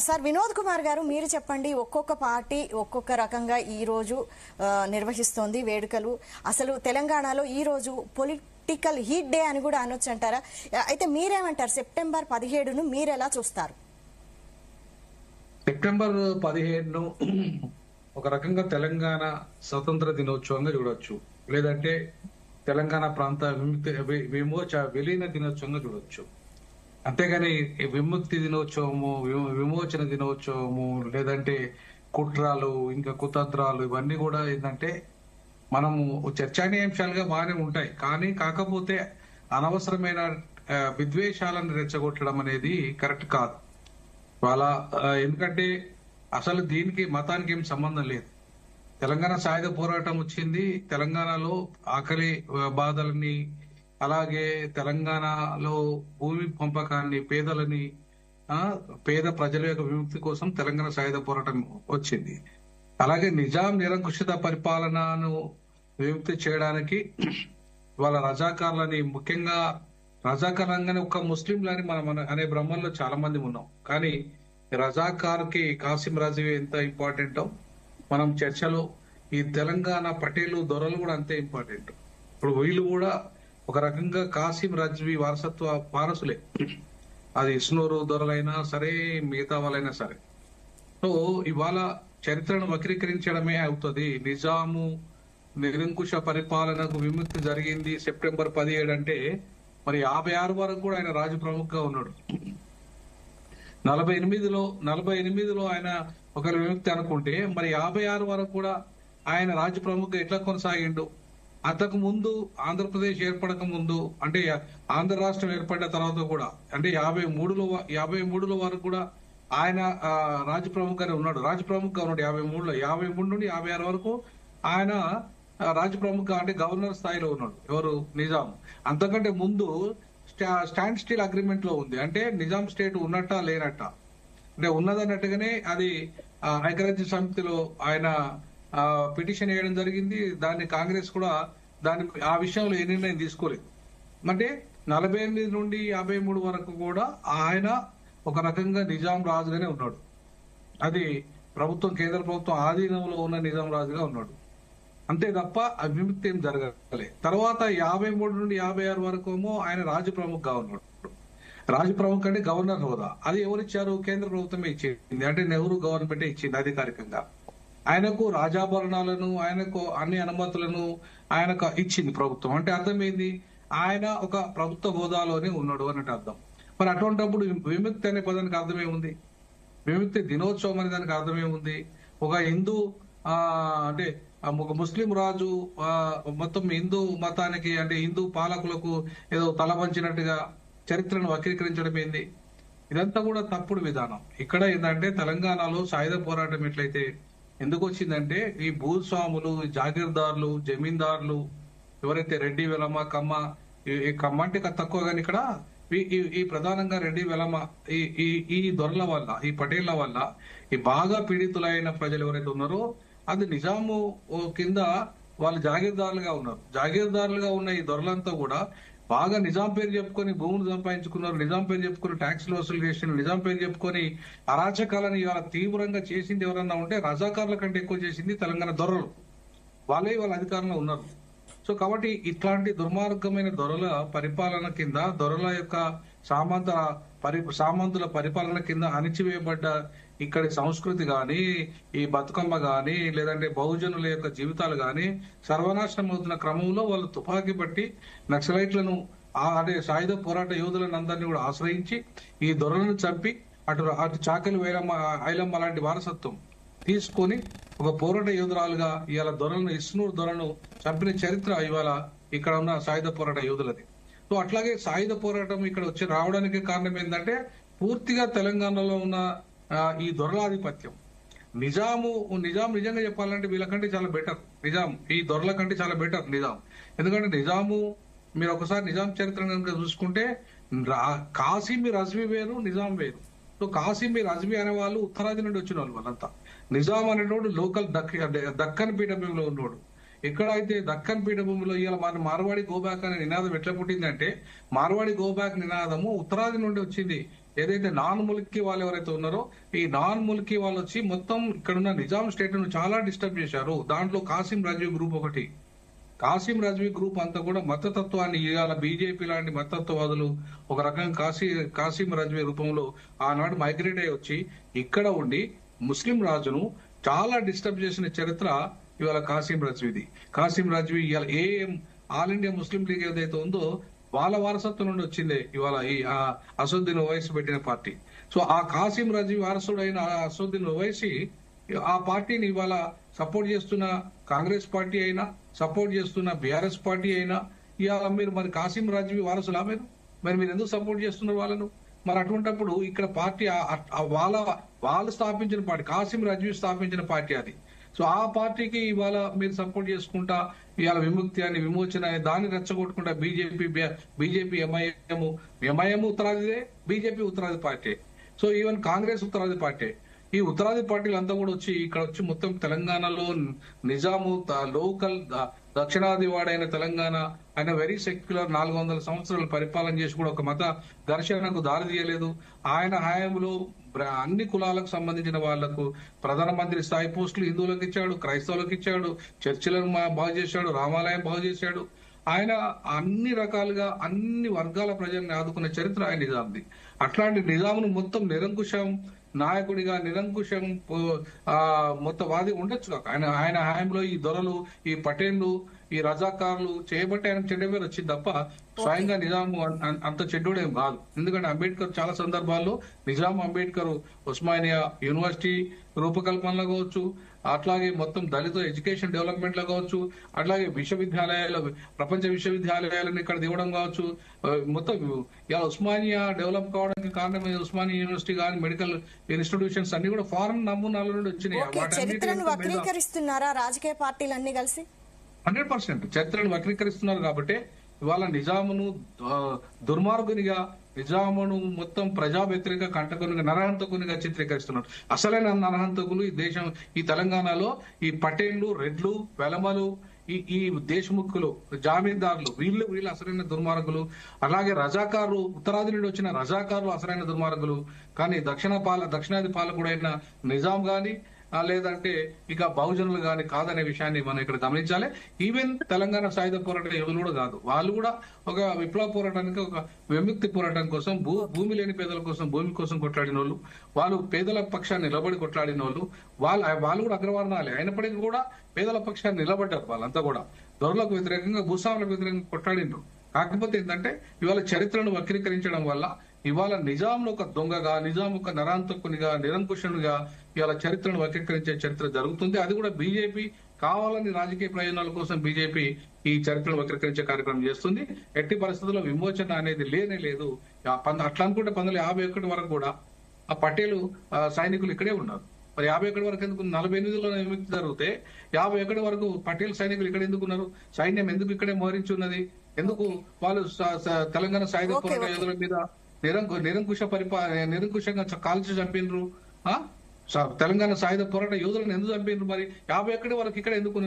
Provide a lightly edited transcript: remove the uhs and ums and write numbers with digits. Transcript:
Sir Vinod Kumar గారు, మీరు చెప్పండి, ఒక్కొక్క పార్టీ ఒక్కొక్క రకంగా ఈ రోజు నిర్వహిస్తోంది వేడుకలు. అసలు తెలంగాణలో ఈ రోజు పొలిటికల్ హీట్ డే అని కూడా అనొచ్చు అంటారా? అయితే మీరేమంటారు? సెప్టెంబర్ 17ను మీరు ఎలా చూస్తారు? సెప్టెంబర్ 17ను ఒక రకంగా తెలంగాణ స్వతంత్ర దినోత్సవంగా చూడొచ్చు, లేదంటే తెలంగాణ ప్రాంత విలీన దినోత్సవంగా చూడొచ్చు. అంతేగాని విముక్తి దినోత్సవము, విమోచన దినోత్సవము, లేదంటే కుట్రాలు, ఇంకా కుతంత్రాలు, ఇవన్నీ కూడా ఏంటంటే మనము చర్చానీయాంశాలుగా బాగానే ఉంటాయి. కానీ కాకపోతే అనవసరమైన విద్వేషాలను రెచ్చగొట్టడం అనేది కరెక్ట్ కాదు వాళ్ళ. ఎందుకంటే అసలు దీనికి మతానికి ఏం సంబంధం లేదు. తెలంగాణ సాయుధ పోరాటం వచ్చింది, తెలంగాణలో ఆకలి బాధలని, అలాగే తెలంగాణలో భూమి పంపకాన్ని, పేదలని, పేద ప్రజల యొక్క విముక్తి కోసం తెలంగాణ సాయుధ పోరాటం వచ్చింది. అలాగే నిజాం నిరంకుశిత పరిపాలనను విముక్తి చేయడానికి వాళ్ళ రజాకార్లని, ముఖ్యంగా రజాకార్లంగానే ఒక ముస్లింలని మనం అనే బ్రహ్మల్లో చాలా మంది ఉన్నాం. కానీ రజాకార్కి కాసిం రజవీ ఎంత ఇంపార్టెంటో మనం చర్చలో ఈ తెలంగాణ పటేలు దొరలు కూడా అంతే ఇంపార్టెంట్. ఇప్పుడు వీళ్ళు కూడా ఒక రకంగా కాసిం రజ్వీ వారసత్వ వారసులే, అది ఇస్నూరు దొరలైనా సరే, మిగతా వాళ్ళైనా సరే. సో ఇవాళ చరిత్రను వక్రీకరించడమే అవుతుంది. నిజాము నిరంకుశ పరిపాలనకు విముక్తి జరిగింది సెప్టెంబర్ 17 అంటే మరి 56 వరకు కూడా ఆయన రాజు ప్రముఖగా ఉన్నాడు. 48లో ఆయన ఒకరి విముక్తి అనుకుంటే మరి 56 వరకు కూడా ఆయన రాజు ప్రముఖగా ఎట్లా కొనసాగిండు? అంతకు ముందు ఆంధ్రప్రదేశ్ ఏర్పడక ముందు, అంటే ఆంధ్ర రాష్ట్రం ఏర్పడిన తర్వాత కూడా, అంటే 53లో వరకు కూడా ఆయన రాజు ప్రముఖగానే ఉన్నాడు. 53 నుండి 56 వరకు ఆయన రాజు ప్రముఖ, అంటే గవర్నర్ స్థాయిలో ఉన్నాడు. ఎవరు? నిజాం. అంతకంటే ముందు స్టాండ్ స్టిల్ అగ్రిమెంట్ లో ఉంది. అంటే నిజాం స్టేట్ ఉన్నట్ట లేనట్ట, అంటే ఉన్నదన్నట్టుగానే అది ఐక్యరాజ్య సమితిలో ఆయన పిటిషన్ వేయడం జరిగింది. దాన్ని కాంగ్రెస్ కూడా ఆ విషయంలో ఏ నిర్ణయం తీసుకోలేదు. అంటే 48 నుండి 53 వరకు కూడా ఆయన ఒక రకంగా నిజాం రాజుగానే ఉన్నాడు. అది కేంద్ర ప్రభుత్వం ఆధీనంలో ఉన్న నిజాం రాజుగా ఉన్నాడు. అంతే తప్ప విముక్తి ఏం జరగలే. తర్వాత 53 నుండి 56 వరకు ఏమో ఆయన రాజు ప్రముఖగా ఉన్నాడు. రాజు ప్రముఖ అంటే గవర్నర్ హోదా. అది ఎవరిచ్చారు? కేంద్ర ప్రభుత్వమే ఇచ్చింది. అంటే నెహ్రూ గవర్నమెంటే ఇచ్చింది అధికారికంగా. ఆయనకు రాజాభరణాలను, ఆయనకు అన్ని అనుమతులను ఆయనకు ఇచ్చింది ప్రభుత్వం. అంటే అర్థం ఏంది? ఆయన ఒక ప్రభుత్వ హోదాలోనే ఉన్నాడు అన్నట్టు అర్థం. మరి అటువంటిప్పుడు విముక్తి అనే పదానికి అర్థమేముంది? విముక్తి దినోత్సవం అనే దానికి అర్థమేముంది? ఒక హిందూ అంటే ఒక ముస్లిం రాజు మొత్తం హిందూ మతానికి, అంటే హిందూ పాలకులకు ఏదో తలవంచినట్టుగా చరిత్రను వక్రీకరించడం ఏంది? ఇదంతా కూడా తప్పుడు విధానం. ఇక్కడ ఏంటంటే తెలంగాణలో సాయుధ పోరాటం ఎట్లయితే ఎందుకు వచ్చిందంటే ఈ భూస్వాములు, జాగీర్దారులు, జమీందారులు, ఎవరైతే రెడ్డి, వెలమ, కమ్మ, ఈ కమ్మ అంటే తక్కువ, కానీ ఇక్కడ ఈ ప్రధానంగా రెడ్డి, వెలమ, ఈ దొరల వల్ల, ఈ పటేళ్ల వల్ల ఈ బాగా పీడితులైన ప్రజలు ఎవరైతే ఉన్నారో అది నిజాము కింద వాళ్ళు జాగీర్దారులుగా ఉన్నారు. జాగీర్దారులుగా ఉన్న ఈ దొరలంతా కూడా బాగా నిజాం పేరు చెప్పుకొని భూములు సంపాదించుకున్నారు, నిజాం పేరు చెప్పుకొని ట్యాక్స్లు వసూలు చేసిన, నిజాం పేరు చెప్పుకొని అరాచకాలను ఇవాళ తీవ్రంగా చేసింది ఎవరన్నా ఉంటే రజాకారుల కంటే ఎక్కువ చేసింది తెలంగాణ దొరలు. వాళ్ళ అధికారంలో ఉన్నారు. సో కాబట్టి ఇట్లాంటి దుర్మార్గమైన దొరల పరిపాలన కింద, దొరల యొక్క సామంతుల పరిపాలన కింద అణిచివేయబడ్డ ఇక్కడి సంస్కృతి గాని, ఈ బతుకమ్మ గాని, లేదంటే బహుజనుల యొక్క జీవితాలు గాని సర్వనాశనం అవుతున్న క్రమంలో వాళ్ళు తుపాకీ పట్టి నక్సలైట్లను, అంటే సాయుధ పోరాట యోధులను అందరినీ కూడా ఆశ్రయించి ఈ దొరలను చంపి అటు చాకలి ఐలమ్మ లాంటి వారసత్వం తీసుకొని ఒక పోరాట యోధురాలుగా ఇవాళ దొరలను, ఇస్నూరు దొరలను చంపిన చరిత్ర ఇవాళ ఇక్కడ ఉన్న సాయుధ పోరాట యోధులది. సో అట్లాగే సాయుధ పోరాటం ఇక్కడ రావడానికి కారణం ఏంటంటే పూర్తిగా తెలంగాణలో ఉన్న ఈ దొరలాధిపత్యం. నిజాం నిజంగా చెప్పాలంటే వీళ్ళకంటే చాలా బెటర్ నిజాం, ఈ దొరల కంటే చాలా బెటర్ నిజాం. ఎందుకంటే నిజాము, మీరు ఒకసారి నిజాం చరిత్ర కనుక చూసుకుంటే కాసిమి రజ్వీ వేరు, నిజాం వేరు. సో కాసిమి రజ్వీ అనే వాళ్ళు ఉత్తరాది నుండి వచ్చిన వాళ్ళంతా. నిజాం అనేటోడు లోకల్ దక్కన్ పీఠభూమిలో ఉన్నోడు. ఎక్కడైతే దక్కన్ పీఠభూమిలో ఇవాళ మన మార్వాడి గోబ్యాక్ అనే నినాదం ఎట్లా పుట్టిందంటే, మార్వాడి గోబ్యాక్ నినాదము ఉత్తరాది నుండి వచ్చింది. ఏదైతే నాన్ ముల్కీ వాళ్ళు ఎవరైతే ఉన్నారో ఈ నాన్ ముల్కీ వాళ్ళు వచ్చి మొత్తం ఇక్కడున్న నిజాం స్టేట్ ను చాలా డిస్టర్బ్ చేశారు. దాంట్లో కాసిం రజ్వీ గ్రూప్ ఒకటి. కాసిం రజ్వీ గ్రూప్ అంతా కూడా మతతత్వాన్ని ఇవాళ బీజేపీ లాంటి మతతత్వవాదులు ఒక రకంగా కాసిం రజ్వీ రూపంలో ఆనాడు మైగ్రేట్ అయ్యి వచ్చి ఇక్కడ ఉండి ముస్లిం రాజును చాలా డిస్టర్బ్ చేసిన చరిత్ర ఇవాళ కాసిం రజ్వీది. కాసిం రజ్వీ ఇవాళ AM all India Muslim league ఏదైతే ఉందో వాళ్ళ వారసత్వం నుండి వచ్చిందే ఇవాళ ఈ అసదుద్దీన్ ఓవైసీ పెట్టిన పార్టీ. సో ఆ కాసిం రజ్వీ వారసుడైన అసదుద్దీన్ ఓవైసీ ఆ పార్టీని ఇవాళ సపోర్ట్ చేస్తున్న కాంగ్రెస్ పార్టీ అయినా, సపోర్ట్ చేస్తున్న బీఆర్ఎస్ పార్టీ అయినా ఇవాళ మీరు మరి కాసిం రజ్వీ వారసులా మీరు ఎందుకు సపోర్ట్ చేస్తున్నారు వాళ్ళను? మరి అటువంటిప్పుడు ఇక్కడ పార్టీ వాళ్ళు స్థాపించిన పార్టీ, కాసిం రజ్వీ స్థాపించిన పార్టీ అది. సో ఆ పార్టీకి ఇవాళ మీరు సపోర్ట్ చేసుకుంటా ఇవాళ విముక్తి అని, విమోచన అని దాన్ని రెచ్చగొట్టుకుంటా బీజేపీ ఎంఐఎం ఉత్తరాదిదే, బీజేపీ ఉత్తరాది పార్టీ. సో ఈవెన్ కాంగ్రెస్ ఉత్తరాది పార్టీ. ఈ ఉత్తరాది పార్టీలు అంతా కూడా వచ్చి ఇక్కడ వచ్చి మొత్తం తెలంగాణలో నిజాము లోకల్ దక్షిణాది వాడైన తెలంగాణ ఆయన వెరీ సెక్యులర్ 400 సంవత్సరాలు పరిపాలన చేసి కూడా ఒక మత ఘర్షణకు దారి తీయలేదు. ఆయన హయాంలో అన్ని కులాలకు సంబంధించిన వాళ్లకు ప్రధానమంత్రి స్థాయి పోస్టులు హిందువులకు ఇచ్చాడు, క్రైస్తవులకు ఇచ్చాడు, చర్చిలను బాగు చేశాడు, రామాలయం బాగు చేశాడు. ఆయన అన్ని రకాలుగా అన్ని వర్గాల ప్రజల్ని ఆదుకున్న చరిత్ర ఆయన నిజాంది. అట్లాంటి నిజామును మొత్తం నిరంకుశం నాయకుడిగా, నిరంకుశం మొత్తం వాది ఉండొచ్చు కాక ఆయన హయాంలో ఈ దొరలు, ఈ పటేళ్లు, ఈ రజాకారులు చేయబట్టి ఆయన చెడ్డ పేరు వచ్చింది తప్ప స్వయంగా నిజాము అంత చెడ్డోడేం కాదు. ఎందుకంటే అంబేద్కర్ చాలా సందర్భాల్లో నిజాం అంబేద్కర్ ఉస్మానియా యూనివర్సిటీ రూపకల్పనలో కావచ్చు, అట్లాగే మొత్తం దళిత ఎడ్యుకేషన్ డెవలప్మెంట్ లో కావచ్చు, అట్లాగే విశ్వవిద్యాలయాలు, ప్రపంచ విశ్వవిద్యాలయాలను ఇక్కడ దిగడం కావచ్చు, మొత్తం ఇలా ఉస్మానియా డెవలప్ కావడానికి కారణం ఉస్మానియా యూనివర్సిటీ కానీ మెడికల్ ఇన్స్టిట్యూషన్స్ అన్ని కూడా ఫారెన్ నమూనాల నుండి వచ్చినాయి. చరిత్రను వక్రీకరిస్తున్నారా రాజకీయ పార్టీలన్నీ కలిసి? 100% చరిత్రను వక్రీకరిస్తున్నారు. కాబట్టి ఇవాళ నిజామును దుర్మార్గునిగా, నిజామును మొత్తం ప్రజా వ్యతిరేక కంటకునిగా, నరహంతకునిగా చిత్రీకరిస్తున్నారు. అసలైన నరహంతకులు ఈ దేశం, ఈ తెలంగాణలో ఈ పటేళ్లు, రెడ్లు, వెలమలు, ఈ దేశముఖులు, జామీందారులు, వీళ్ళు అసలైన దుర్మార్గులు. అలాగే రజాకారులు, ఉత్తరాది నుండి వచ్చిన రజాకారులు అసలైన దుర్మార్గులు. కానీ దక్షిణాది పాలకుడైన నిజాం గాని లేదంటే ఇక బహుజనులు గాని కాదనే విషయాన్ని మనం ఇక్కడ గమనించాలి. ఈవెన్ తెలంగాణ సాయుధ పోరాట యోధులు కూడా కాదు, వాళ్ళు కూడా ఒక విప్లవ పోరాటానికి, ఒక విముక్తి పోరాటం కోసం, భూమి లేని పేదల కోసం, భూమి కోసం కొట్లాడిన వాళ్ళు, వాళ్ళు పేదల పక్షాన్ని నిలబడి కొట్లాడిన వాళ్ళు కూడా అగ్రవర్ణాలే అయినప్పటికీ కూడా పేదల పక్షాన్ని నిలబడ్డారు. వాళ్ళంతా కూడా దొరలకు వ్యతిరేకంగా, భూస్వాములకు వ్యతిరేకంగా కొట్లాడినారు. కాకపోతే ఏంటంటే ఇవాళ చరిత్రను వక్రీకరించడం వల్ల ఇవాళ నిజాంను ఒక దొంగగా, నిజాం ఒక నరాంతకునిగా, నిరంకుశునిగా ఇవాళ చరిత్రను వక్రీకరించే చరిత్ర జరుగుతుంది. అది కూడా బీజేపీ కావాలని రాజకీయ ప్రయోజనాల కోసం బీజేపీ ఈ చరిత్రను వక్రీకరించే కార్యక్రమం చేస్తుంది. ఎట్టి పరిస్థితుల్లో విమోచన అనేది లేనే లేదు. అట్లా అనుకుంటే 1951 వరకు కూడా ఆ పటేలు సైనికులు ఇక్కడే ఉన్నారు. మరి 51 వరకు ఎందుకు? 48లో విముక్తి జరిగితే 51 వరకు పటేల్ సైనికులు ఇక్కడ ఎందుకు ఉన్నారు? సైన్యం ఎందుకు ఇక్కడే మోహరించి ఉన్నది? ఎందుకు వాళ్ళు తెలంగాణ సాయుధ పోరాట యోధుల మీద నిరంకుశంగా కాల్చి చంపినరు? తెలంగాణ సాయుధ పోరాట యోధులను ఎందుకు చంపినరు? మరి 51 వరకు ఇక్కడ ఎందుకు?